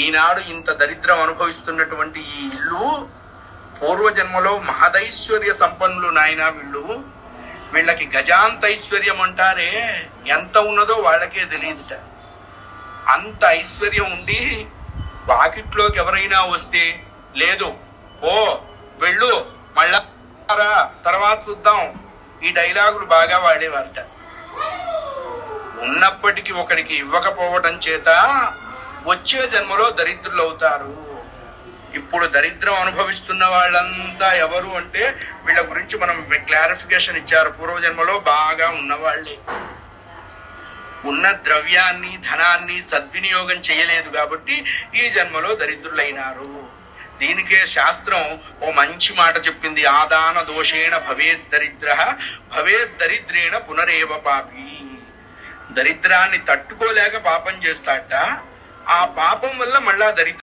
ఈనాడు ఇంత దరిద్రం అనుభవిస్తున్నటువంటి ఈ ఇల్లు పూర్వజన్మలో మహదైశ్వర్య సంపన్నులు నాయన. వీళ్ళకి గజాంతైశ్వర్యం అంటారే, ఎంత ఉన్నదో వాళ్ళకే తెలియదుట. అంత ఐశ్వర్యం ఉండి వాకిట్లోకి ఎవరైనా వస్తే లేదు ఓ వెళ్ళు మళ్ళా తర్వాత చూద్దాం, ఈ డైలాగులు బాగా వాడేవారట. ఉన్నప్పటికీ ఒకడికి ఇవ్వకపోవడం చేత వచ్చే జన్మలో దరిద్రులు అవుతారు. ఇప్పుడు దరిద్రం అనుభవిస్తున్న వాళ్ళంతా ఎవరు అంటే వీళ్ళ గురించి మనం క్లారిఫికేషన్ ఇచ్చారు. పూర్వజన్మలో బాగా ఉన్నవాళ్ళే. ఉన్న ద్రవ్యాన్ని ధనాన్ని సద్వినియోగం చేయలేదు కాబట్టి ఈ జన్మలో దరిద్రులైనారు. దీనికే శాస్త్రం ఓ మంచి మాట చెప్పింది. ఆదాన దోషేణ భవేద్ దరిద్ర భవేద్ దరిద్రేణ పునరేవ పాపి. దరిద్రాన్ని తట్టుకోలేక పాపం చేస్తాట, ఆ పాపం వల్ల మళ్ళా దరిద్రం